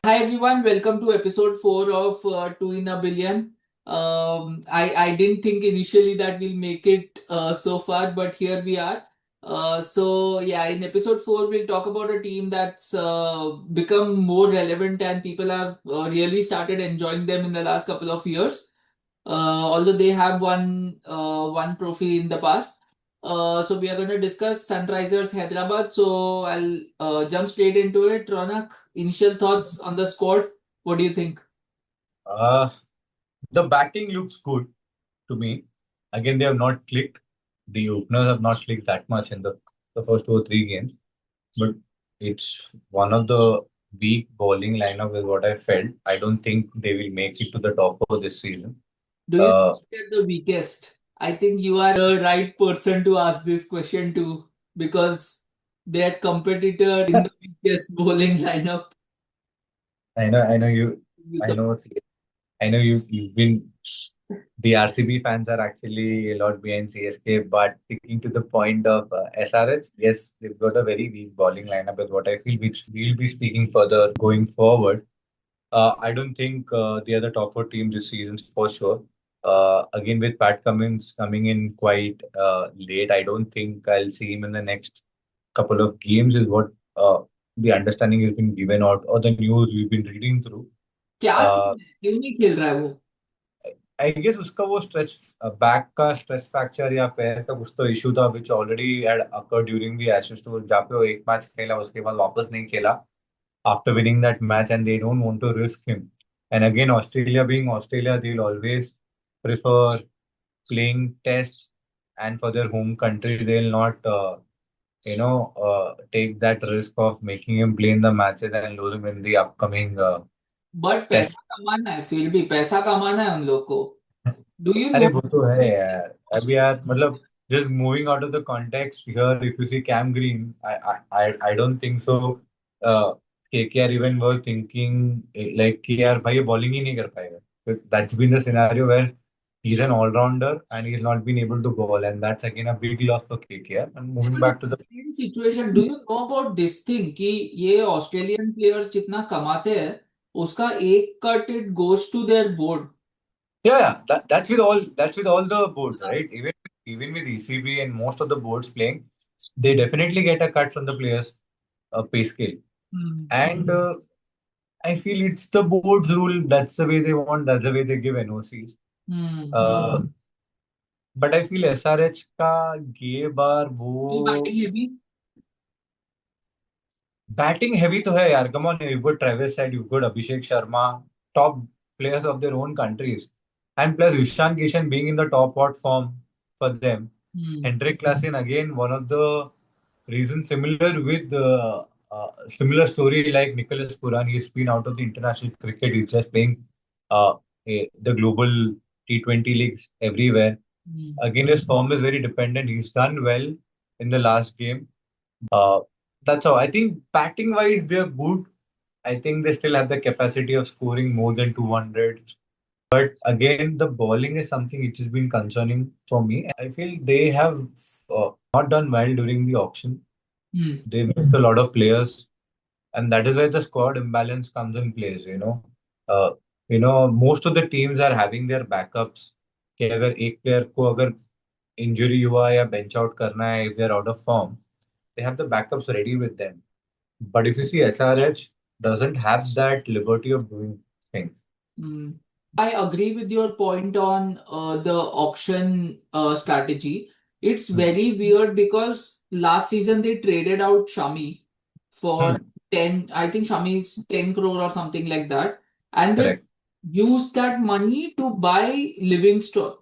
Hi everyone, welcome to episode 4 of Two in a Billion. I didn't think initially that we'll make it so far, but here we are. In episode 4, we'll talk about a team that's become more relevant and people have really started enjoying them in the last couple of years. Although they have won trophy in the past. So we are going to discuss Sunrisers Hyderabad. So I'll jump straight into it. Ronak, initial thoughts on the squad. What do you think? Uh, the batting looks good to me. Again, they have not clicked. The openers have not clicked that much in the first 2 or 3 games, but it's one of the weak bowling lineup is what I felt. I don't think they will make it to the top of this season. Do you think Uh, they're the weakest? I think you are the right person to ask this question to because their competitor in the weakest bowling lineup. I know you, I know, I know you've been. The RCB fans are actually a lot behind CSK, but sticking to the point of SRH, yes, they've got a very weak bowling lineup, is what I feel, which we'll be speaking further going forward. I don't think they are the top four team this season for sure. Again, with Pat Cummins coming in quite late, I don't think I'll see him in the next couple of games, is what the understanding has been given out or the news we've been reading through. क्या Uh, scene है क्यों नहीं खेल रहा है वो? I guess उसका वो स्ट्रेस बैक का स्ट्रेस फ्रैक्चर या पैर का कुछ तो इशू था विच already had occur during the Ashes tour जहाँ पे वो एक मैच खेला उसके बाद वापस नहीं खेला after winning that match and they don't want to risk him and again Australia being Australia they will always prefer playing tests and for their home country they'll not take that risk of making him play in the matches and lose him in the upcoming but test. पैसा कमाना है, फिर भी पैसा कमाना है उन लोग को. डू यू अरे नो? वो तो है यार अब यार मतलब just moving out of the context here if you see Cam Green I don't think so uh, KKR even were thinking like कि यार भाई ये bowling ही नहीं कर पाएगा. But that's been the scenario where he's an all-rounder and he's not been able to bowl and that's again a big loss for KKR and moving but back to the same situation, do you know about this thing कि ये Australian players जितना कमाते हैं उसका एक cut it goes to their board. that's with all the boards, right? Even with ECB and most of the boards playing, they definitely get a cut from the players' pay scale. Hmm. And I feel it's the board's rule. That's the way they want. That's the way they give NOCs. Hmm. Uh, but I feel SRH का ये बार तो वो batting है भी. Batting heavy तो है यार. Come on, you good Travis head, you good Abhishek Sharma, top players of their own countries. And plus Ishan Kishan being in the top what form for them. Hmm. Hendrik Klassen again one of the reasons similar with similar story like Nicholas Puran. He's been out of the international cricket. He's just playing the global T20 leagues everywhere. Hmm. Again, his form is very dependent. He's done well in the last game. Uh, that's how I think batting wise they're good. I think they still have the capacity of scoring more than 200. But again, the bowling is something which has been concerning for me. I feel they have not done well during the auction. Hmm. They missed a lot of players, and that is where the squad imbalance comes in place. Most of the teams are having their backups. कि अगर एक player को अगर injury हुआ या bench out करना है, if they're out of form, they have the backups ready with them. But if you see SRH doesn't have that liberty of doing things. Hmm. I agree with your point on the auction strategy. It's Hmm. very weird because last season they traded out Shami for Hmm. 10, I think Shami is 10 crore or something like that. And they Correct. used that money to buy Livingstone.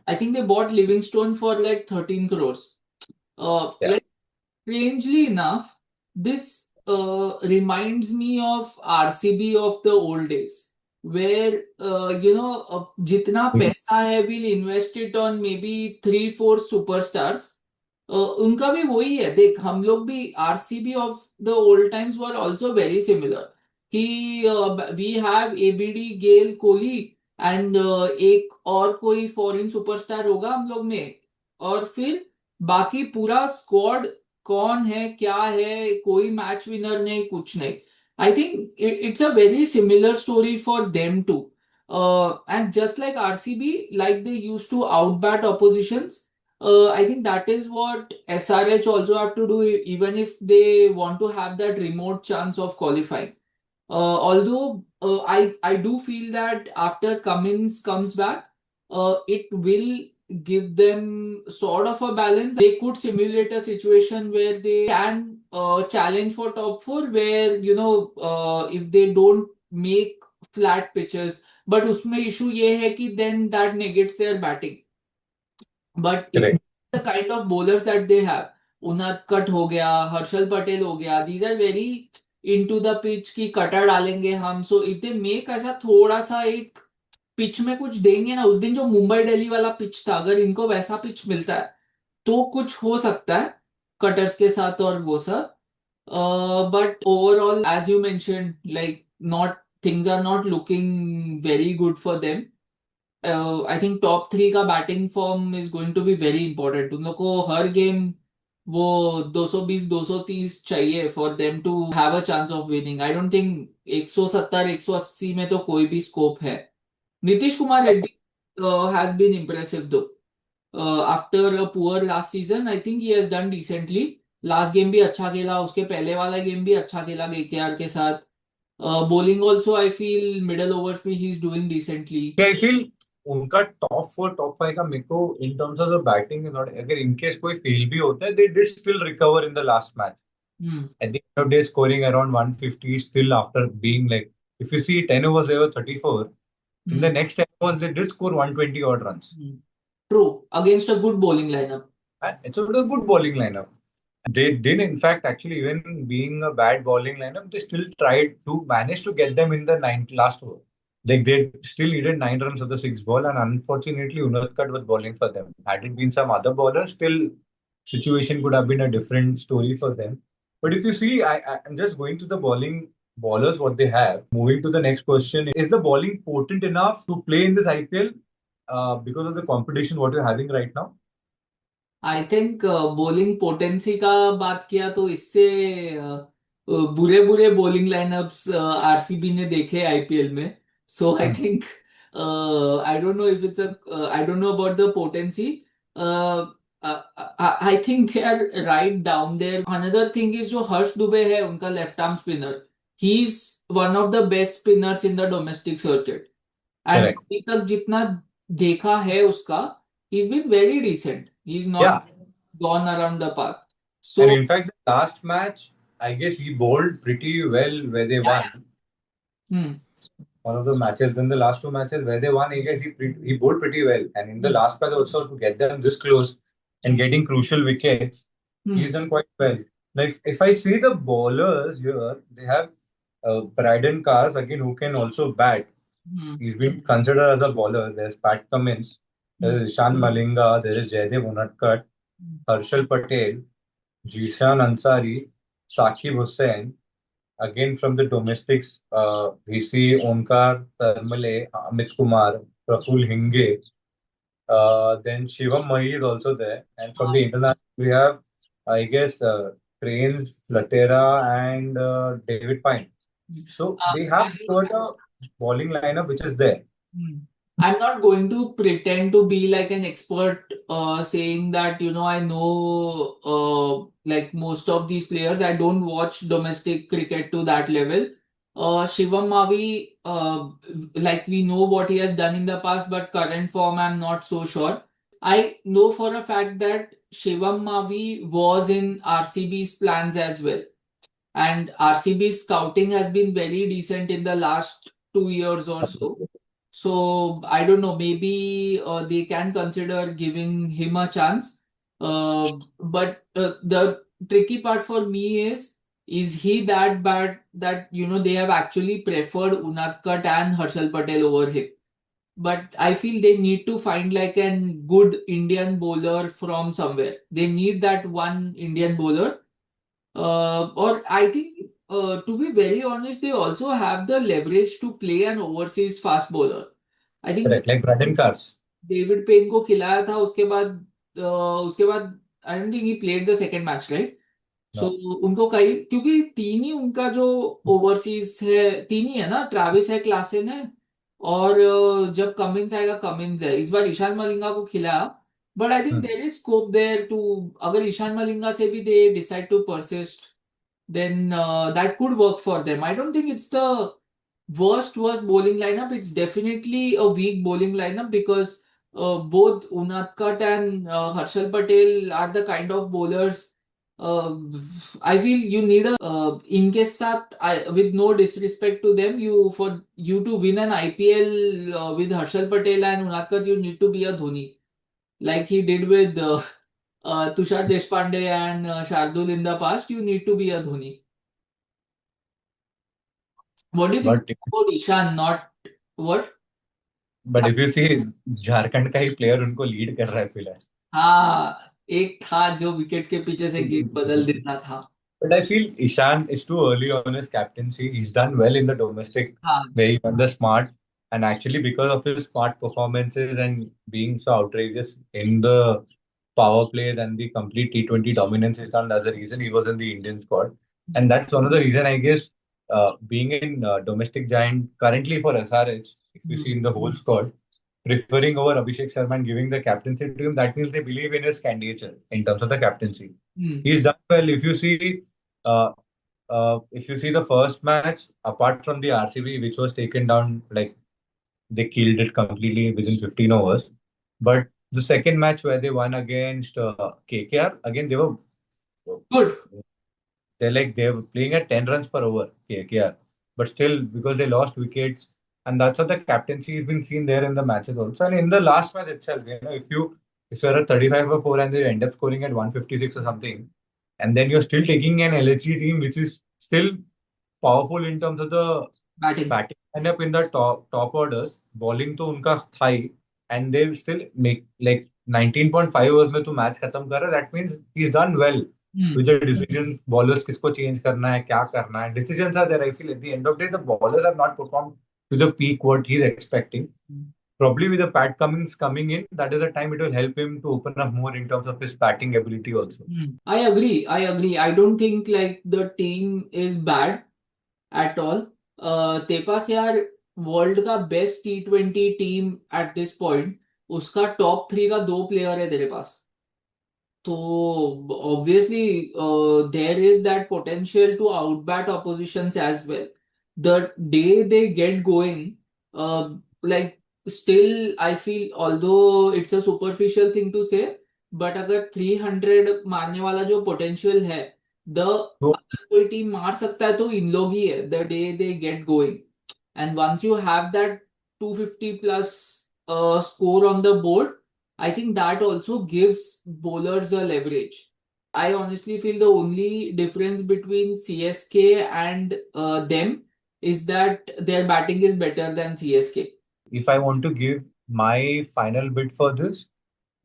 I think they bought Livingstone for like 13 crores. Yeah. Like strangely enough, this reminds me of RCB of the old days, where जितना पैसा है we'll invest it on maybe 3 4 superstars. उनका भी वही है. देख, हम लोग भी RCB of the old times were also very similar कि we have ABD, Gayle, Kohli and एक और कोई फॉरेन सुपरस्टार होगा हम लोग में, और फिर बाकी पूरा स्क्वाड कौन है क्या है, कोई मैच विनर नहीं, कुछ नहीं. I think it's a very similar story for them too. And just like RCB, like they used to outbat oppositions, I think that is what SRH also have to do, even if they want to have that remote chance of qualifying. Although I do feel that after Cummins comes back, it will give them sort of a balance. They could simulate a situation where they can challenge for top four, where if they don't make flat pitches, but उसमें issue ये है कि then that negates their batting. But if Correct. the kind of bowlers that they have, Unadkat हो गया, हर्षल पटेल हो गया, these are very into the pitch की cutter डालेंगे हम. So if they make ऐसा थोड़ा सा एक पिच में कुछ देंगे ना, उस दिन जो मुंबई दिल्ली वाला पिच था, अगर इनको वैसा पिच मिलता है तो कुछ हो सकता है कटर्स के साथ और वो सब. But overall, as you mentioned, like not things are not looking very good for them. I think top three का batting form is going to be very important. उन लोग को हर गेम वो 220 230 चाहिए for them to have a chance of winning. I don't think 170 180 में तो कोई भी स्कोप है. Nitish Kumar Reddy has been impressive though. After a poor last season I think he has done decently. Last game भी अच्छा खेला, उसके पहले वाला गेम भी अच्छा खेला केकेआर के साथ. Bowling also I feel middle overs में he is doing decently. I feel उनका टॉप फोर टॉप फाइव का मेरे को in terms of the batting not, अगर इनकेस कोई फेल भी होता है they did still recover in the last match. At the end of the day, scoring around 150 still after being like, if you see 10 overs, they were 34. In the next 10 overs, they did score 120 odd runs. True, against a good bowling lineup. And it's a good bowling lineup. They did, in fact, actually, even being a bad bowling lineup, they still tried to manage to get them in the last over. Like they still needed 9 runs of the sixth ball, and unfortunately, Unadkat was bowling for them. Had it been some other bowler, still situation could have been a different story for them. But if you see, I'm just going to the bowlers what they have. Moving to the next question: is the bowling potent enough to play in this IPL because of the competition what you're having right now? I think bowling potency का बात किया तो इससे बुरे बुरे bowling line-ups RCB ने देखे IPL में. So I think I don't know if it's I don't know about the potency. I think they are right down there. Another thing is जो हर्ष दुबे है उनका left arm spinner, he is one of the best spinners in the domestic circuit. And Correct. अभी तक जितना देखा है उसका, he's been very decent. He's not Yeah. gone around the park. And So in fact, the last match, I guess he bowled pretty well where they won. hmm, One of the matches, then the last two matches where they won, I guess he bowled pretty well. And in the last match also to get them this close and getting crucial wickets, hmm, he's done quite well. Like if I see the bowlers here, they have Bryden Cars again who can also bat. hmm, He's been considered as a bowler. There's Pat Cummins, hmm, there is Ishan Malinga, there is Jaydev Unadkat, Harshal Patel, Jishan Ansari, Saqib Hussain. Again, from the domestics, we see Omkar Tarmale, Amit Kumar, Praful Hinge. Then Shivam Mahi is also there. And from the international, we have, I guess, Trains, Flatera, and David Pine. So they have I, got a bowling lineup which is there. hmm. I'm not going to pretend to be like an expert, saying that, I know, like most of these players. I don't watch domestic cricket to that level. Shivam Mavi, like we know what he has done in the past, but current form, I'm not so sure. I know for a fact that Shivam Mavi was in RCB's plans as well. And RCB's scouting has been very decent in the last 2 years or so. So I don't know, maybe they can consider giving him a chance. But the tricky part for me is he that bad that they have actually preferred Unadkat and Harshal Patel over him? But I feel they need to find like an good Indian bowler from somewhere. They need that one Indian bowler. Or I think, to be very honest, they also have the leverage to play an overseas fast bowler. I think Correct, like Braden Cars. David Payne को खिलाया था, उसके बाद आई don't think he played the second match, right. So No. उनको कई, क्योंकि तीन ही उनका जो ओवरसीज है, तीन ही है ना, ट्रैविस है, क्लासन है, और जब कमिंस आएगा, कमिंस है, इस बार ईशान मलिंगा को खिलाया। But I think Hmm. There is scope there too, अगर ईशान मलिंगा से भी they decide to persist, then that could work for them. I don't think it's the worst bowling lineup. It's definitely a weak bowling lineup because both Unadkat and Harshal Patel are the kind of bowlers. I feel you need a इनके साथ, with no disrespect to them, you for you to win an IPL with Harshal Patel and Unadkat, you need to be a Dhoni, like he did with Tushar Deshpande and Shardul in the past. You need to be a Dhoni. What do you think But about Ishan? Not what? but if you see, Jharkhand का ही player उनको lead कर रहा है फिलहाल. हाँ, एक था जो विकेट के पीछे से गेंद बदल देता था। But I feel Ishan is too early on his captaincy. He's done well in the domestic, हाँ। where he won the smart, and actually because of his smart performances and being so outrageous in the power plays and the complete T20 dominance is done as the reason he was in the Indian squad. And that's one of the reason I guess being in domestic giant currently for SRH, if you see hmm. in the whole squad, preferring over Abhishek Sharma and giving the captaincy to him, that means they believe in his candidature in terms of the captaincy. Hmm. He's done well. Uh, if you see the first match, apart from the RCB, which was taken down, like they killed it completely within 15 overs. But the second match where they won against KKR, again Good. they were playing at 10 runs per over, KKR. But still, because they lost wickets, and that's how the captaincy has been seen there in the matches also. And in the last match itself, if you're a 35 or 4 and they end up scoring at 156 or something, and then you're still taking an LHG team which is still powerful in terms of the Batting. Batting lineup in the top orders bowling तो उनका था ही and they still make like 19.5 overs में तू match खत्म कर रहा है that means he is done well hmm. With the decision bowlers किसको चेंज करना है क्या करना है decisions are there I feel at the end of day the bowlers have not perform to the peak what he is expecting probably with the Pat Cummins coming in that is the time it will help him to open up more in terms of his batting ability also. I agree. I agree. I don't think like the team is bad at all. तेरे पास यार world का best T20 team at this point, उसका top three का दो player है तेरे पास। So obviously, there is that potential to outbat oppositions as well. The day they get going, like still, I feel although it's a superficial thing to say, but अगर 300 मारने वाला जो potential है, the So अगर कोई team मार सकता है तो इन लोग ही है, the day they get going. And once you have that 250 plus score on the board, I think that also gives bowlers a leverage. I honestly feel the only difference between CSK and them is that their batting is better than CSK. if I want to give my final bid for this,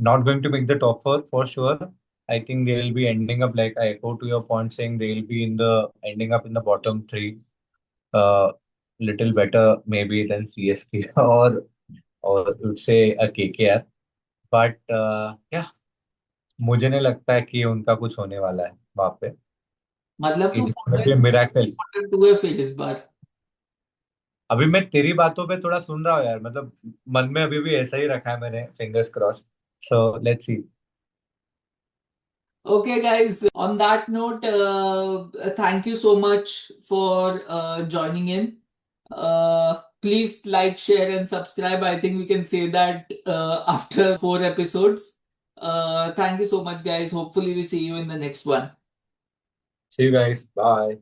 not going to make the top four for sure. I think they will be ending up like I echo to your point saying they will be in the ending up in the bottom three. Little better maybe than CSK or would say a KKR. But yeah, मुझे नहीं लगता है कि उनका कुछ होने वाला है वहां पे. मतलब तू It's gonna be a miracle. टू है फिर इस बार। अभी मैं तेरी बातों पे थोड़ा सुन रहा हूँ यार मतलब मन में अभी भी ऐसा ही रखा है मैंने fingers cross so let's see. Okay, guys, on that note, thank you so much for joining in. Please like, share, and subscribe. I think we can say that after four episodes. Thank you so much, guys. Hopefully, we see you in the next one. See you guys. Bye.